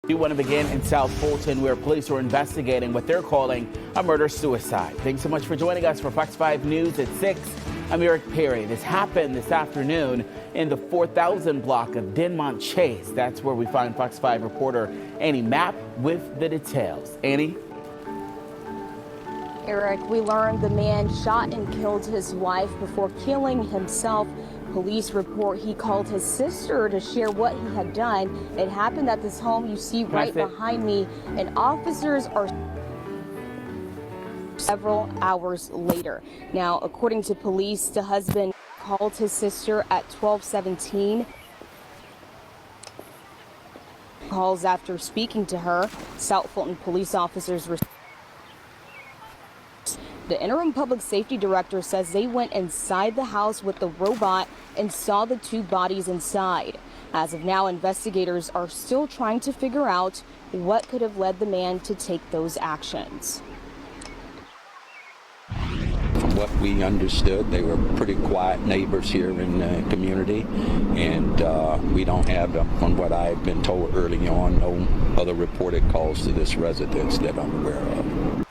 We want to begin in South Fulton, where police are investigating what they're calling a murder-suicide. Thanks so much for joining us for Fox 5 News at 6. I'm Eric Perry. This happened this afternoon in the 4000 block of Denmont Chase. That's where we find Fox 5 reporter Annie Mapp with the details. Annie? Eric, we learned the man shot and killed his wife before killing himself. Police report he called his sister to share what he had done. It happened at this home you see right behind me, and officers are several hours later. Now, according to police, the husband called his sister at 12:17. Calls after speaking to her. South Fulton police officers were. The interim public safety director says they went inside the house with the robot and saw the two bodies inside. As of now, investigators are still trying to figure out what could have led the man to take those actions. From what we understood, they were pretty quiet neighbors here in the community, and we don't have, from what I've been told early on, no other reported calls to this residence that I'm aware of.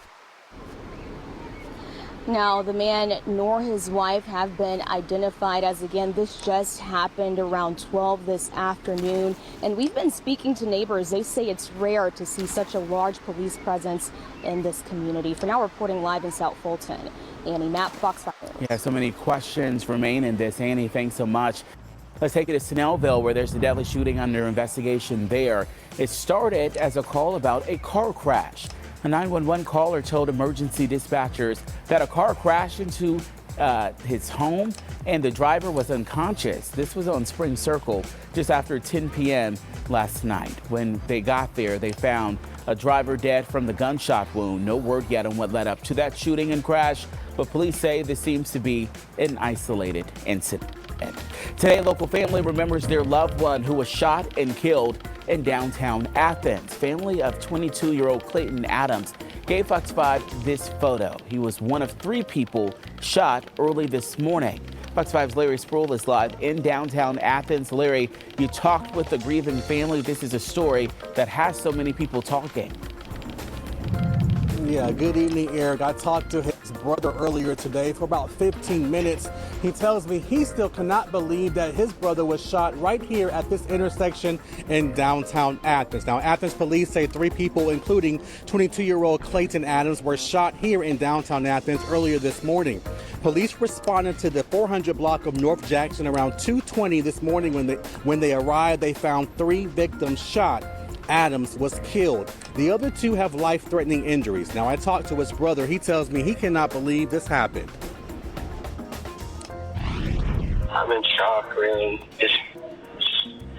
Now, the man nor his wife have been identified. As again, this just happened around 12 this afternoon, and we've been speaking to neighbors. They say it's rare to see such a large police presence in this community. For now, reporting live in South Fulton, Annie Mapp, Fox 5. Yeah, so many questions remain in this. Annie, thanks so much. Let's take it to Snellville, where there's a deadly shooting under investigation there. It started as a call about a car crash. A 911 caller told emergency dispatchers that a car crashed into his home and the driver was unconscious. This was on Spring Circle just after 10 p.m. last night. When they got there, they found a driver dead from the gunshot wound. No word yet on what led up to that shooting and crash, but police say this seems to be an isolated incident. Today, a local family remembers their loved one who was shot and killed in downtown Athens. Family of 22-year-old Clayton Adams gave Fox 5 this photo. He was one of 3 people shot early this morning. Fox 5's Larry Sproul is live in downtown Athens. Larry, you talked with the grieving family. This is a story that has so many people talking. Yeah, good evening, Eric. I talked to his brother earlier today for about 15 minutes. He tells me he still cannot believe that his brother was shot right here at this intersection in downtown Athens. Now, Athens police say 3 people, including 22-year-old Clayton Adams, were shot here in downtown Athens earlier this morning. Police responded to the 400 block of North Jackson around 2:20 this morning. When they arrived, they found 3 victims shot. Adams was killed. The other 2 have life-threatening injuries. Now, I talked to his brother. He tells me he cannot believe this happened. I'm in shock, really. Just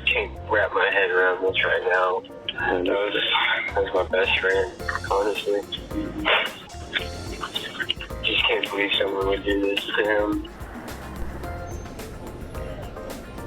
can't wrap my head around this right now. And that was my best friend, honestly. Just can't believe someone would do this to him.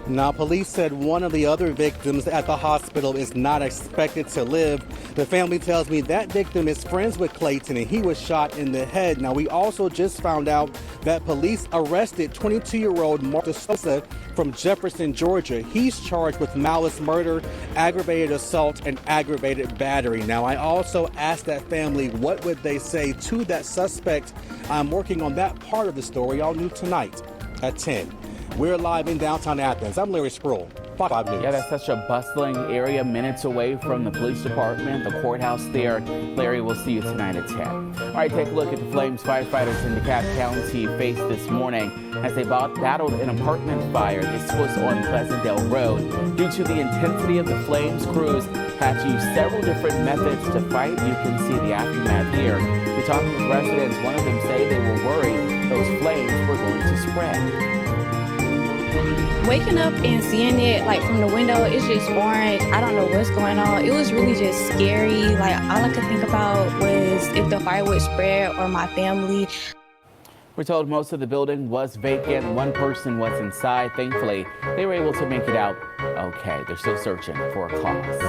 Now, police said one of the other victims at the hospital is not expected to live. The family tells me that victim is friends with Clayton and he was shot in the head. Now, we also just found out that police arrested 22-year-old Martha Sosa from Jefferson, Georgia. He's charged with malice murder, aggravated assault, and aggravated battery. Now, I also asked that family what would they say to that suspect. I'm working on that part of the story. All new tonight at 10. We're live in downtown Athens. I'm Larry Sproul, Fox 5 News. Yeah, that's such a bustling area, minutes away from the police department, the courthouse there. Larry, we'll see you tonight at 10. All right, take a look at the flames firefighters in DeKalb County faced this morning as they battled an apartment fire. This was on Pleasantdale Road. Due to the intensity of the flames, crews had to use several different methods to fight. You can see the aftermath here. We talked with residents. One of them say they were worried those flames were going to spread. Waking up and seeing it like from the window, it's just orange. I don't know what's going on. It was really just scary. Like all I could think about was if the fire would spread or my family. We're told most of the building was vacant. One person was inside. Thankfully, they were able to make it out okay. They're still searching for a cause.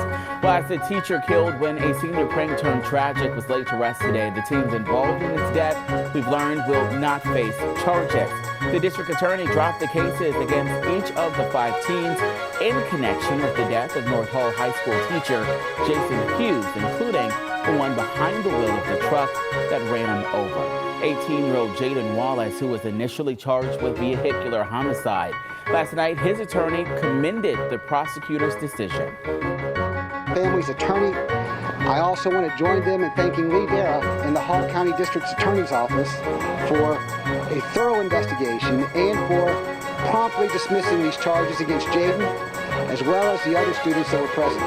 Well, as the teacher killed when a senior prank turned tragic was laid to rest today, the teens involved in its death, we've learned, will not face charges. The district attorney dropped the cases against each of the 5 teens in connection with the death of North Hall High School teacher Jason Hughes, including the one behind the wheel of the truck that ran him over. 18-year-old Jaden Wallace, who was initially charged with vehicular homicide. Last night, his attorney commended the prosecutor's decision. Family's attorney. I also want to join them in thanking Lee Dara and the Hall County District's Attorney's Office for a thorough investigation and for promptly dismissing these charges against Jaden, as well as the other students that were present.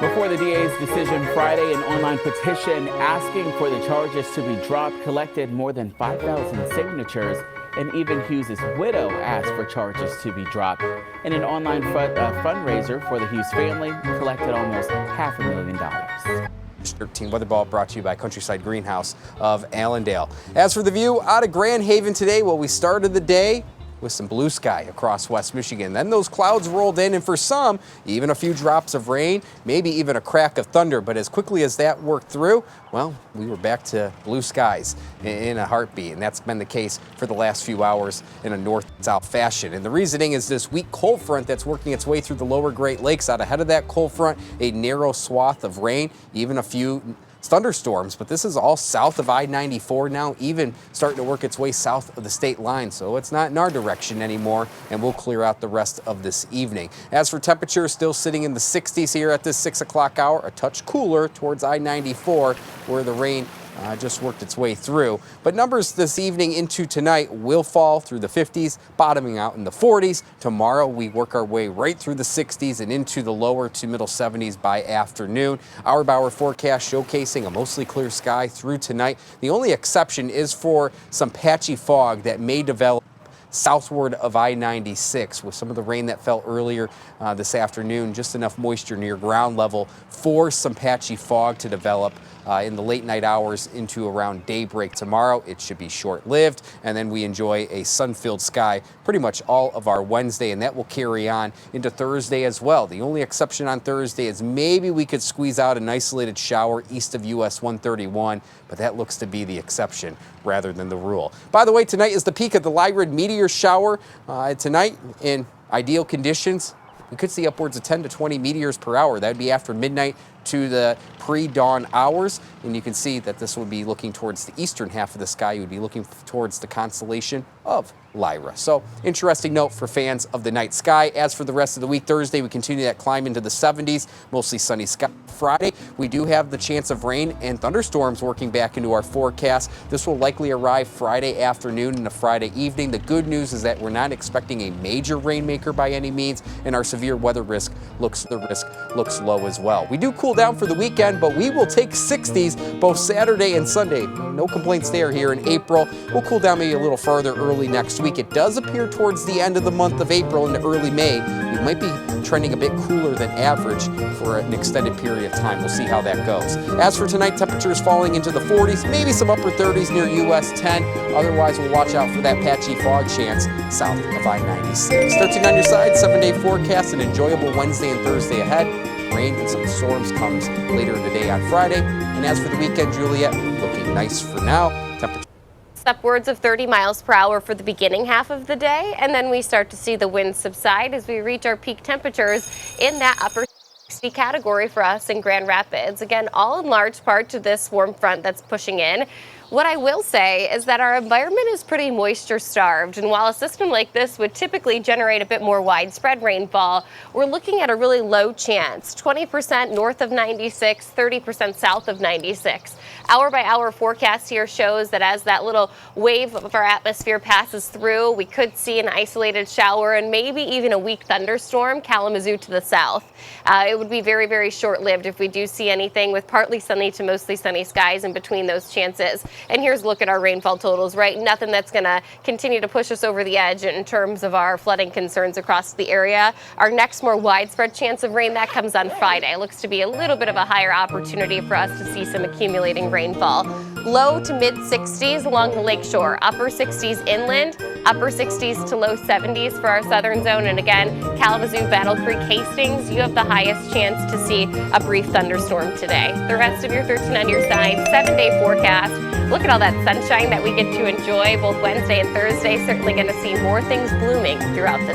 Before the DA's decision Friday, an online petition asking for the charges to be dropped collected more than 5,000 signatures, and even Hughes' widow asked for charges to be dropped. And an online fundraiser for the Hughes family collected almost $500,000. 13 Weather Ball brought to you by Countryside Greenhouse of Allendale. As for the view out of Grand Haven today, well, we started the day with some blue sky across West Michigan. Then those clouds rolled in, and for some, even a few drops of rain, maybe even a crack of thunder. But as quickly as that worked through, well, we were back to blue skies in a heartbeat, and that's been the case for the last few hours in a north-south fashion. And the reasoning is this weak cold front that's working its way through the lower Great Lakes. Out ahead of that cold front, a narrow swath of rain, even a few thunderstorms, but this is all south of I-94 now, even starting to work its way south of the state line, so it's not in our direction anymore, and we'll clear out the rest of this evening. As for temperatures, still sitting in the 60s here at this 6 o'clock hour, a touch cooler towards I-94 where the rain just worked its way through. But numbers this evening into tonight will fall through the 50s, bottoming out in the 40s. Tomorrow we work our way right through the 60s and into the lower to middle 70s by afternoon. Hour-by-hour forecast showcasing a mostly clear sky through tonight. The only exception is for some patchy fog that may develop southward of I-96 with some of the rain that fell earlier this afternoon, just enough moisture near ground level for some patchy fog to develop in the late night hours into around daybreak tomorrow. It should be short-lived, and then we enjoy a sun-filled sky pretty much all of our Wednesday, and that will carry on into Thursday as well. The only exception on Thursday is maybe we could squeeze out an isolated shower east of US 131, but that looks to be the exception rather than the rule. By the way, tonight is the peak of the Lyrid meteor shower. Tonight, in ideal conditions, we could see upwards of 10 to 20 meteors per hour. That would be after midnight to the pre-dawn hours, and you can see that this would be looking towards the eastern half of the sky. You would be looking towards the constellation of Lyra. So, interesting note for fans of the night sky. As for the rest of the week, Thursday we continue that climb into the 70s, mostly sunny sky. Friday, we do have the chance of rain and thunderstorms working back into our forecast. This will likely arrive Friday afternoon and a Friday evening. The good news is that we're not expecting a major rainmaker by any means, and our severe weather risk looks low as well. We do cool down for the weekend, but we will take 60s both Saturday and Sunday. No complaints there here in April. We'll cool down maybe a little further early next week. It does appear towards the end of the month of April into early May, we might be trending a bit cooler than average for an extended period of time. We'll see how that goes. As for tonight, temperatures falling into the 40s, maybe some upper 30s near US 10. Otherwise, we'll watch out for that patchy fog chance south of I-96. 13 on your side, 7-day forecast, an enjoyable Wednesday and Thursday ahead. Rain and some storms comes later in the day on Friday. And as for the weekend, Juliet, looking nice for now. Upwards of 30 miles per hour for the beginning half of the day, and then we start to see the winds subside as we reach our peak temperatures in that upper 60 category for us in Grand Rapids. Again, all in large part to this warm front that's pushing in. What I will say is that our environment is pretty moisture starved, and while a system like this would typically generate a bit more widespread rainfall, we're looking at a really low chance, 20% north of 96, 30% south of 96. Hour by hour forecast here shows that as that little wave of our atmosphere passes through, we could see an isolated shower and maybe even a weak thunderstorm, Kalamazoo to the south. It would be very, very short-lived if we do see anything with partly sunny to mostly sunny skies in between those chances. And here's a look at our rainfall totals, right? Nothing that's going to continue to push us over the edge in terms of our flooding concerns across the area. Our next more widespread chance of rain, that comes on Friday. Looks to be a little bit of a higher opportunity for us to see some accumulating rainfall. Low to mid 60s along the lakeshore, upper 60s inland. upper 60s to low 70s for our southern zone. And again, Kalamazoo, Battle Creek, Hastings, you have the highest chance to see a brief thunderstorm today. The rest of your 13 on your side, 7-day forecast. Look at all that sunshine that we get to enjoy both Wednesday and Thursday. Certainly going to see more things blooming throughout the